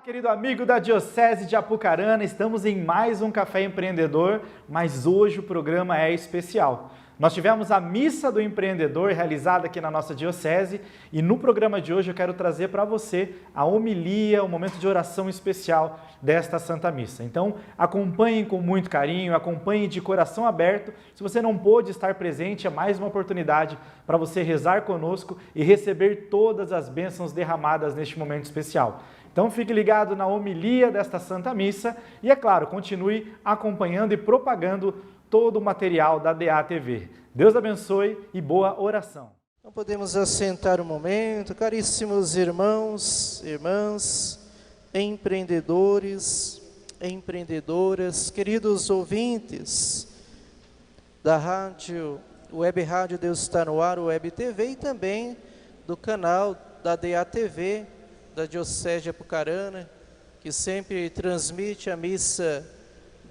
Querido amigo da Diocese de Apucarana, estamos em mais um Café Empreendedor, mas hoje o programa é especial. Nós tivemos a Missa do Empreendedor realizada aqui na nossa Diocese e no programa de hoje eu quero trazer para você a homilia, o momento de oração especial desta Santa Missa. Então acompanhem com muito carinho, acompanhem de coração aberto. Se você não pôde estar presente, é mais uma oportunidade para você rezar conosco e receber todas as bênçãos derramadas neste momento especial. Então fique ligado na homilia desta Santa Missa e, é claro, continue acompanhando e propagando todo o material da DATV. Deus abençoe e boa oração. Então podemos assentar um momento, caríssimos irmãos, irmãs, empreendedores, empreendedoras, queridos ouvintes da rádio, Web Rádio Deus está no ar, Web TV e também do canal da DATV, da Diocese de Apucarana, que sempre transmite a missa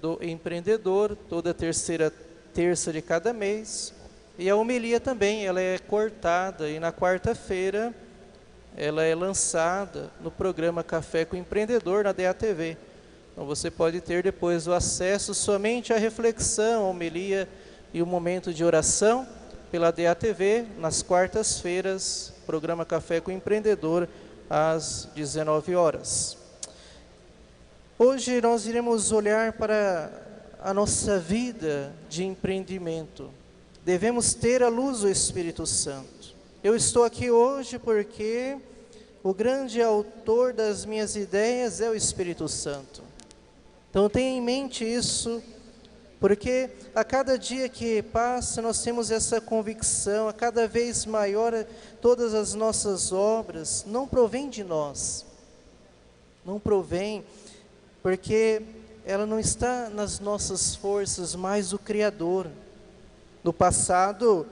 do empreendedor, toda terceira terça de cada mês. E a homilia também, ela é cortada e na quarta-feira ela é lançada no programa Café com o Empreendedor na DATV. Então você pode ter depois o acesso somente à reflexão, a homilia e o momento de oração pela DATV nas quartas-feiras, programa Café com o Empreendedor, às 19 horas. Hoje nós iremos olhar para a nossa vida de empreendimento. Devemos ter a luz do Espírito Santo. Eu estou aqui hoje porque o grande autor das minhas ideias é o Espírito Santo. Então tenha em mente isso, porque a cada dia que passa nós temos essa convicção, a cada vez maior, todas as nossas obras não provém de nós, não provém, porque ela não está nas nossas forças, mas o Criador. No passado,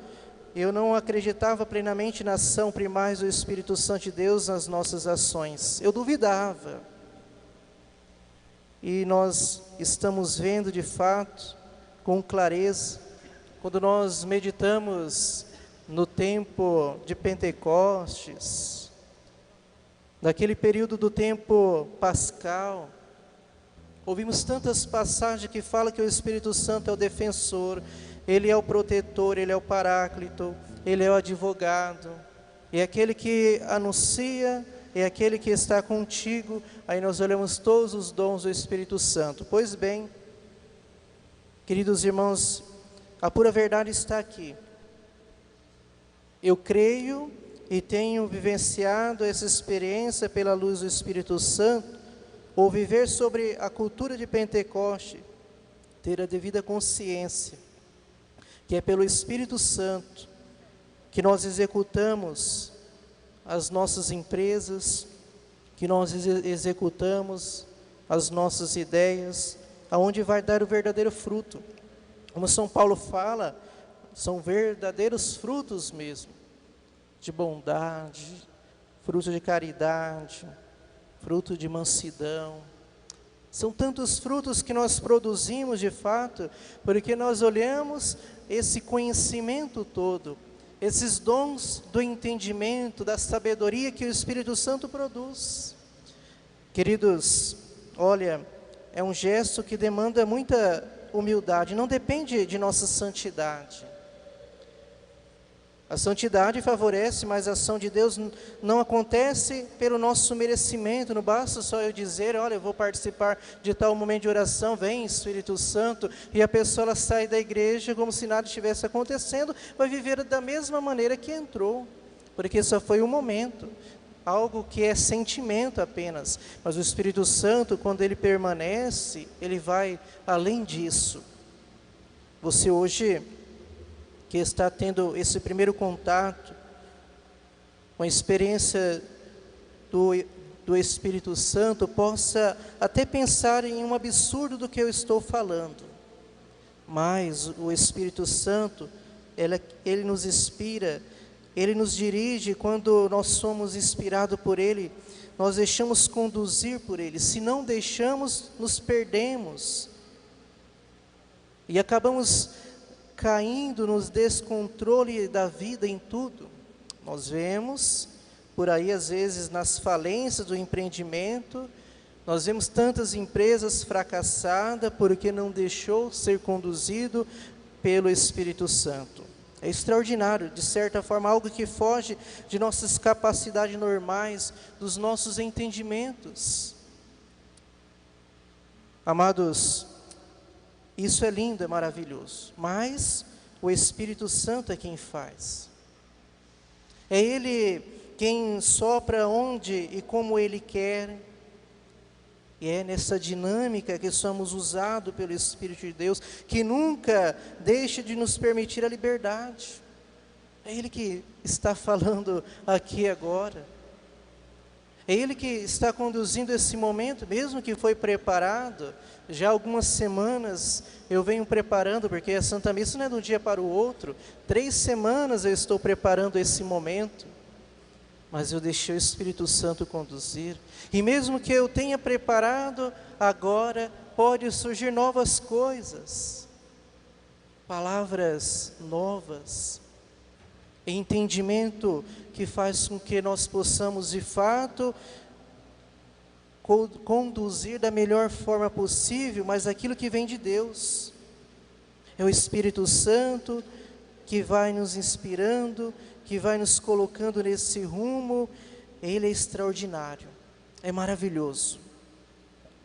eu não acreditava plenamente na ação primaz do Espírito Santo de Deus nas nossas ações, eu duvidava, e nós estamos vendo de fato, com clareza, quando nós meditamos no tempo de Pentecostes, naquele período do tempo pascal, ouvimos tantas passagens que falam que o Espírito Santo é o defensor, Ele é o protetor, Ele é o paráclito, Ele é o advogado, é aquele que anuncia, é aquele que está contigo. Aí nós olhamos todos os dons do Espírito Santo. Pois bem, queridos irmãos, a pura verdade está aqui. Eu creio e tenho vivenciado essa experiência pela luz do Espírito Santo, ou viver sobre a cultura de Pentecoste, ter a devida consciência, que é pelo Espírito Santo que nós executamos as nossas empresas, que nós executamos as nossas ideias, aonde vai dar o verdadeiro fruto. Como São Paulo fala, são verdadeiros frutos mesmo, de bondade, fruto de caridade, fruto de mansidão. São tantos frutos que nós produzimos de fato, porque nós olhamos esse conhecimento todo, esses dons do entendimento, da sabedoria que o Espírito Santo produz. Queridos, olha, é um gesto que demanda muita humildade, não depende de nossa santidade. A santidade favorece, mas a ação de Deus não acontece pelo nosso merecimento. Não basta só eu dizer, olha, eu vou participar de tal momento de oração, vem Espírito Santo, e a pessoa ela sai da igreja como se nada estivesse acontecendo, vai viver da mesma maneira que entrou, porque só foi um momento, algo que é sentimento apenas. Mas o Espírito Santo, quando ele permanece, ele vai além disso. Você hoje, que está tendo esse primeiro contato com a experiência do Espírito Santo, possa até pensar em um absurdo do que eu estou falando. Mas o Espírito Santo, ele nos inspira, ele nos dirige. Quando nós somos inspirados por Ele, nós deixamos conduzir por Ele. Se não deixamos, nos perdemos. E acabamos caindo nos descontrole da vida em tudo. Nós vemos por aí, às vezes, nas falências do empreendimento, Nós vemos tantas empresas fracassadas porque não deixou ser conduzido pelo Espírito Santo. É extraordinário, de certa forma, algo que foge de nossas capacidades normais, dos nossos entendimentos. Amados, isso é lindo, é maravilhoso, mas o Espírito Santo é quem faz. É Ele quem sopra onde e como Ele quer. E é nessa dinâmica que somos usados pelo Espírito de Deus, que nunca deixa de nos permitir a liberdade. É Ele que está falando aqui agora. É Ele que está conduzindo esse momento, mesmo que foi preparado. Já há algumas semanas eu venho preparando, porque a Santa Missa não é de um dia para o outro. 3 semanas eu estou preparando esse momento. Mas eu deixei o Espírito Santo conduzir. E mesmo que eu tenha preparado, agora pode surgir novas coisas. Palavras novas. Entendimento que faz com que nós possamos, de fato, conduzir da melhor forma possível, mas aquilo que vem de Deus. É o Espírito Santo que vai nos inspirando, que vai nos colocando nesse rumo. Ele é extraordinário, é maravilhoso,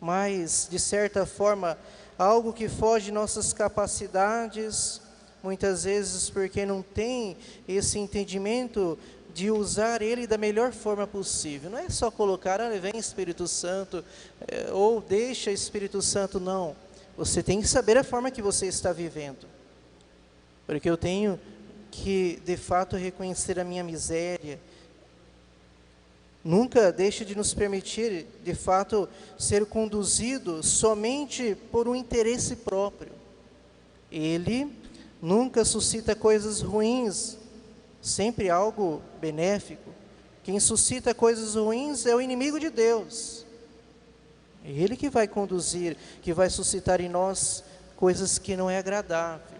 mas de certa forma, algo que foge de nossas capacidades, muitas vezes porque não tem esse entendimento de usar Ele da melhor forma possível. Não é só colocar, vem Espírito Santo, ou deixa Espírito Santo, não. Você tem que saber a forma que você está vivendo, porque eu tenho que de fato reconhecer a minha miséria. Nunca deixe de nos permitir de fato ser conduzido somente por um interesse próprio. Ele nunca suscita coisas ruins, sempre algo benéfico. Quem suscita coisas ruins é o inimigo de Deus. É Ele que vai conduzir, que vai suscitar em nós coisas que não é agradável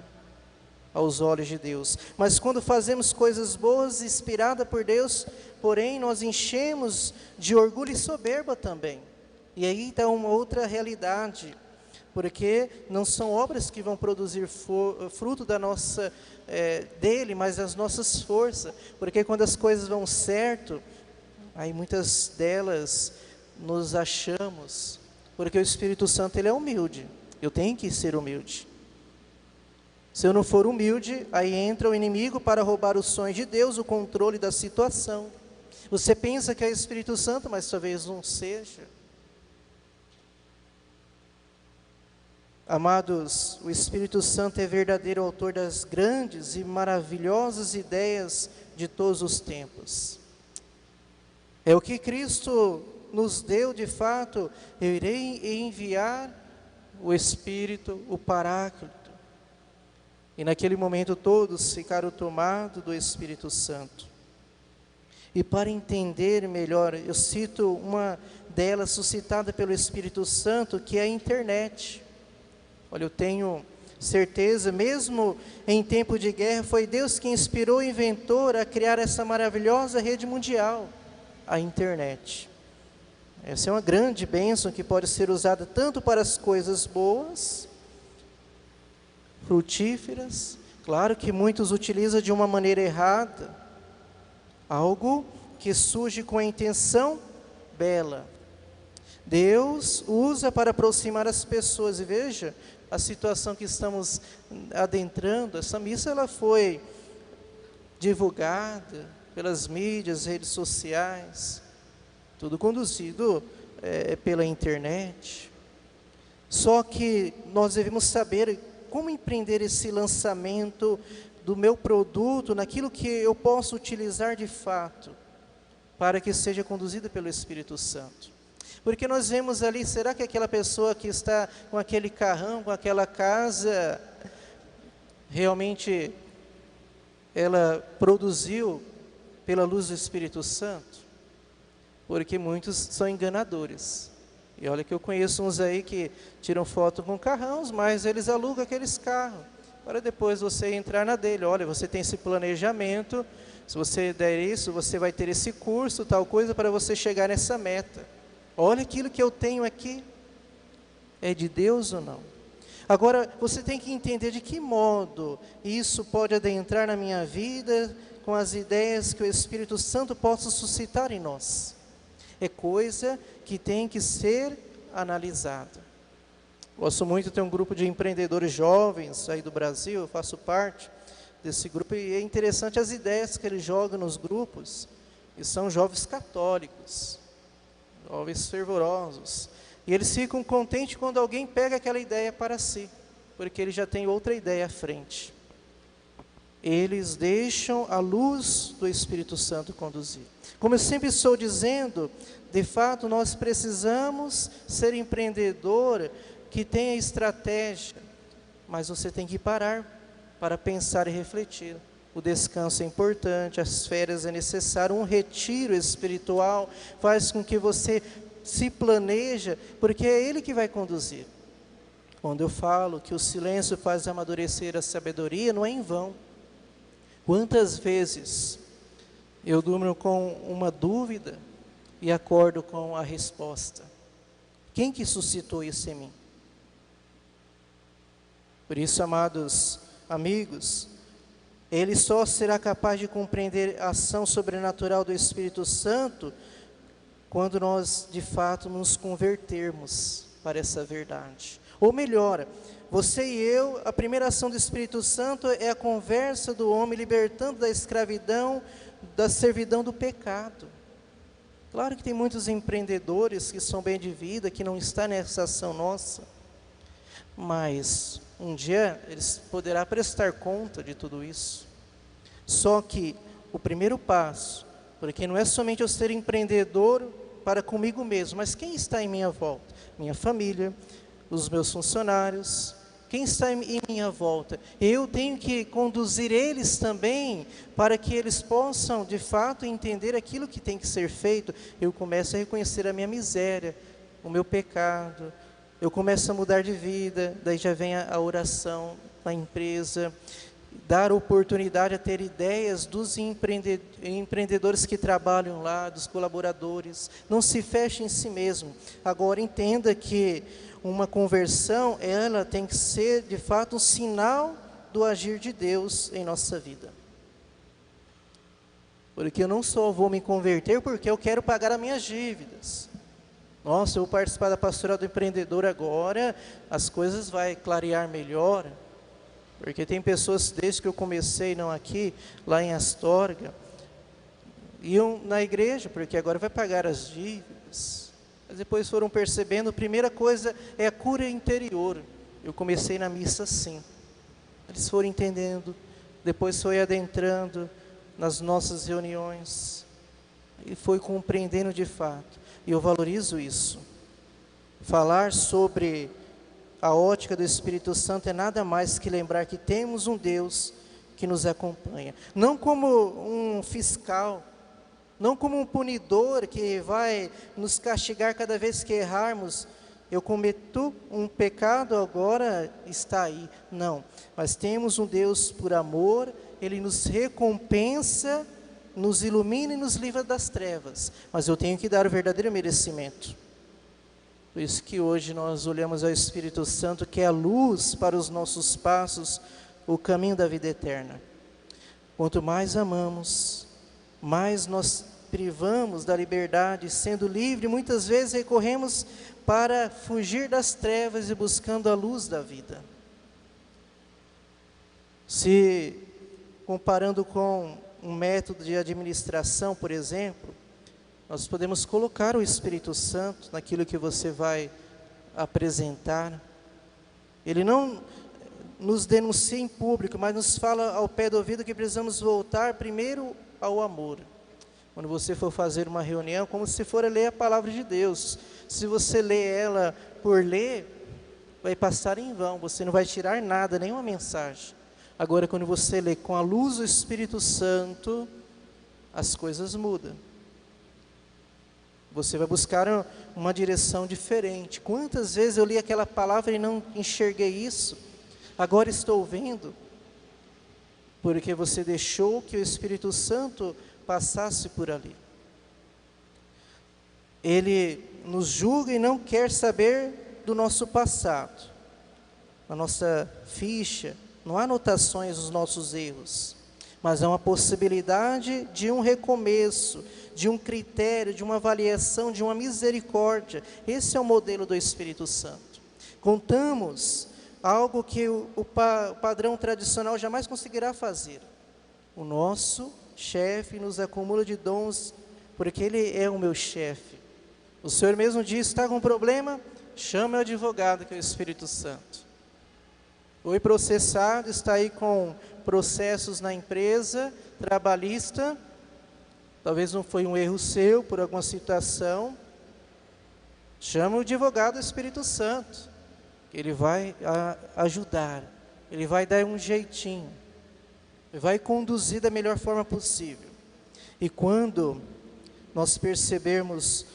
aos olhos de Deus. Mas quando fazemos coisas boas, inspiradas por Deus, porém nós enchemos de orgulho e soberba também. E aí está uma outra realidade, porque não são obras que vão produzir fruto da nossa, dele, mas das nossas forças. Porque quando as coisas vão certo, aí muitas delas nos achamos, porque o Espírito Santo ele é humilde. Eu tenho que ser humilde. Se eu não for humilde, aí entra o inimigo para roubar os sonhos de Deus, o controle da situação. Você pensa que é o Espírito Santo, mas talvez não seja. Amados, o Espírito Santo é verdadeiro autor das grandes e maravilhosas ideias de todos os tempos. É o que Cristo nos deu de fato. Eu irei enviar o Espírito, o Paráclito. E naquele momento todos ficaram tomados do Espírito Santo. E para entender melhor, eu cito uma delas suscitada pelo Espírito Santo, que é a internet. Olha, eu tenho certeza, mesmo em tempo de guerra, foi Deus que inspirou o inventor a criar essa maravilhosa rede mundial, a internet. Essa é uma grande bênção que pode ser usada tanto para as coisas boas, frutíferas. Claro que muitos utilizam de uma maneira errada, algo que surge com a intenção bela. Deus usa para aproximar as pessoas. E veja a situação que estamos adentrando. Essa missa ela foi divulgada pelas mídias, redes sociais, tudo conduzido pela internet. Só que nós devemos saber como empreender esse lançamento do meu produto, naquilo que eu posso utilizar de fato, para que seja conduzido pelo Espírito Santo. Porque nós vemos ali, será que aquela pessoa que está com aquele carrão, com aquela casa, realmente ela produziu pela luz do Espírito Santo? Porque muitos são enganadores. E olha que eu conheço uns aí que tiram foto com carrões, mas eles alugam aqueles carros, para depois você entrar na dele. Olha, você tem esse planejamento, se você der isso, você vai ter esse curso, tal coisa, para você chegar nessa meta. Olha aquilo que eu tenho aqui. É de Deus ou não? Agora, você tem que entender de que modo isso pode adentrar na minha vida com as ideias que o Espírito Santo possa suscitar em nós. É coisa que tem que ser analisada. Gosto muito de ter um grupo de empreendedores jovens aí do Brasil, eu faço parte desse grupo, e é interessante as ideias que eles jogam nos grupos, e são jovens católicos, jovens fervorosos, e eles ficam contentes quando alguém pega aquela ideia para si, porque ele já tem outra ideia à frente. Eles deixam a luz do Espírito Santo conduzir. Como eu sempre estou dizendo, de fato nós precisamos ser empreendedor que tenha estratégia, mas você tem que parar para pensar e refletir. O descanso é importante, as férias é necessário, um retiro espiritual faz com que você se planeja, porque é Ele que vai conduzir. Quando eu falo que o silêncio faz amadurecer a sabedoria, não é em vão. Quantas vezes eu durmo com uma dúvida e acordo com a resposta? Quem que suscitou isso em mim? Por isso, amados amigos, ele só será capaz de compreender a ação sobrenatural do Espírito Santo quando nós, de fato, nos convertermos para essa verdade. Ou melhor, você e eu, a primeira ação do Espírito Santo é a conversa do homem libertando da escravidão, da servidão do pecado. Claro que tem muitos empreendedores que são bem de vida, que não estão nessa ação nossa, mas um dia eles poderão prestar conta de tudo isso. Só que o primeiro passo, porque não é somente eu ser empreendedor para comigo mesmo, mas quem está em minha volta? Minha família, os meus funcionários, quem está em minha volta? Eu tenho que conduzir eles também, para que eles possam, de fato, entender aquilo que tem que ser feito. Eu começo a reconhecer a minha miséria, o meu pecado, eu começo a mudar de vida, daí já vem a oração na empresa, dar oportunidade a ter ideias dos empreendedores que trabalham lá, dos colaboradores. Não se feche em si mesmo. Agora entenda que uma conversão, ela tem que ser de fato um sinal do agir de Deus em nossa vida. Porque eu não só vou me converter porque eu quero pagar as minhas dívidas. Nossa, eu vou participar da pastoral do empreendedor agora, as coisas vão clarear melhor. Porque tem pessoas, desde que eu comecei, não aqui, lá em Astorga, iam na igreja, porque agora vai pagar as dívidas. Mas depois foram percebendo, a primeira coisa é a cura interior. Eu comecei na missa assim. Eles foram entendendo, depois foi adentrando nas nossas reuniões, e foi compreendendo de fato. E eu valorizo isso. Falar sobre a ótica do Espírito Santo é nada mais que lembrar que temos um Deus que nos acompanha. Não como um fiscal, não como um punidor que vai nos castigar cada vez que errarmos. Eu cometo um pecado, agora está aí. Não, mas temos um Deus por amor, Ele nos recompensa, nos ilumina e nos livra das trevas. Mas eu tenho que dar o verdadeiro merecimento. Por isso que hoje nós olhamos ao Espírito Santo, que é a luz para os nossos passos, o caminho da vida eterna. Quanto mais amamos, mais nós privamos da liberdade, sendo livre, muitas vezes recorremos para fugir das trevas e buscando a luz da vida. Se comparando com um método de administração, por exemplo, nós podemos colocar o Espírito Santo naquilo que você vai apresentar. Ele não nos denuncia em público, mas nos fala ao pé do ouvido que precisamos voltar primeiro ao amor. Quando você for fazer uma reunião, como se for ler a palavra de Deus. Se você lê ela por ler, vai passar em vão, você não vai tirar nada, nenhuma mensagem. Agora, quando você lê com a luz do Espírito Santo, as coisas mudam. Você vai buscar uma direção diferente. Quantas vezes eu li aquela palavra e não enxerguei isso? Agora estou vendo. Porque você deixou que o Espírito Santo passasse por ali. Ele nos julga e não quer saber do nosso passado. Na nossa ficha, não há anotações dos nossos erros, mas há uma possibilidade de um recomeço, de um critério, de uma avaliação, de uma misericórdia. Esse é o modelo do Espírito Santo. Contamos algo que o padrão tradicional jamais conseguirá fazer. O nosso chefe nos acumula de dons, porque ele é o meu chefe. O Senhor mesmo diz: está com problema? Chame o advogado, que é o Espírito Santo. Foi processado, está aí com processos na empresa trabalhista, talvez não foi um erro seu, por alguma situação. Chama o advogado do Espírito Santo, que ele vai ajudar, ele vai dar um jeitinho, ele vai conduzir da melhor forma possível. E quando nós percebermos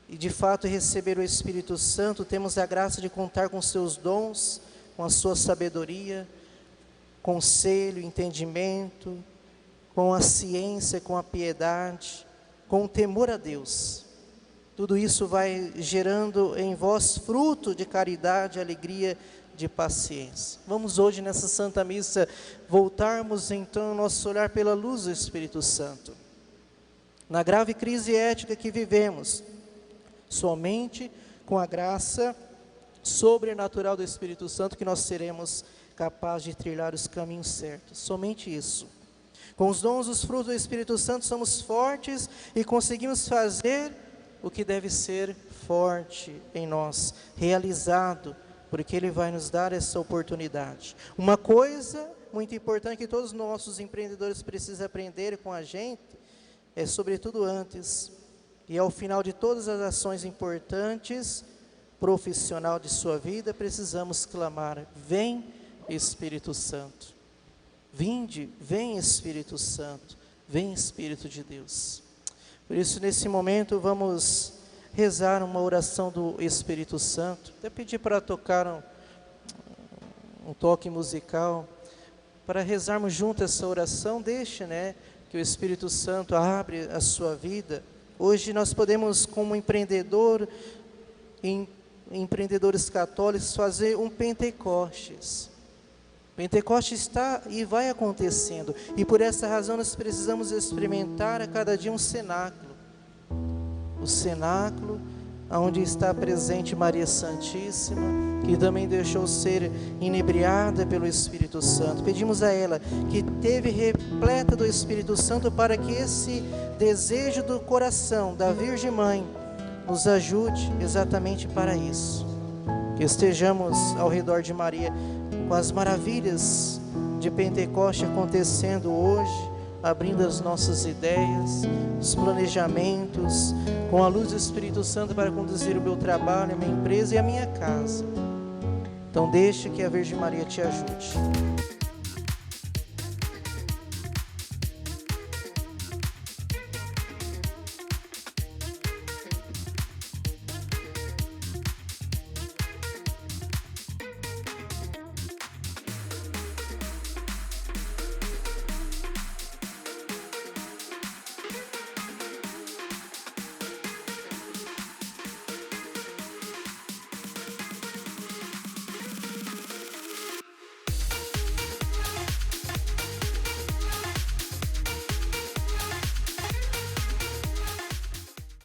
e de fato receber o Espírito Santo, temos a graça de contar com seus dons, com a sua sabedoria, conselho, entendimento, com a ciência, com a piedade, com o temor a Deus. Tudo isso vai gerando em vós fruto de caridade, alegria, de paciência. Vamos hoje nessa Santa Missa voltarmos então o nosso olhar pela luz do Espírito Santo. Na grave crise ética que vivemos, somente com a graça sobrenatural do Espírito Santo que nós seremos capazes de trilhar os caminhos certos. Somente isso. Com os dons, os frutos do Espírito Santo, somos fortes e conseguimos fazer o que deve ser forte em nós, realizado, porque Ele vai nos dar essa oportunidade. Uma coisa muito importante que todos os nossos empreendedores precisam aprender com a gente, é sobretudo antes, e ao final de todas as ações importantes, profissional de sua vida, precisamos clamar: vem Espírito Santo, vinde, vem Espírito Santo, vem Espírito de Deus. Por isso, nesse momento, vamos rezar uma oração do Espírito Santo. Até pedir para tocar um toque musical, para rezarmos junto essa oração. Deixe, que o Espírito Santo abre a sua vida. Hoje nós podemos, como empreendedores católicos, fazer um Pentecostes. Pentecostes está e vai acontecendo, e por essa razão nós precisamos experimentar a cada dia um cenáculo. O cenáculo onde está presente Maria Santíssima, que também deixou ser inebriada pelo Espírito Santo. Pedimos a ela, que teve repleta do Espírito Santo, para que esse desejo do coração da Virgem Mãe nos ajude exatamente para isso. Que estejamos ao redor de Maria, com as maravilhas de Pentecoste acontecendo hoje, abrindo as nossas ideias, os planejamentos, com a luz do Espírito Santo para conduzir o meu trabalho, a minha empresa e a minha casa. Então deixe que a Virgem Maria te ajude.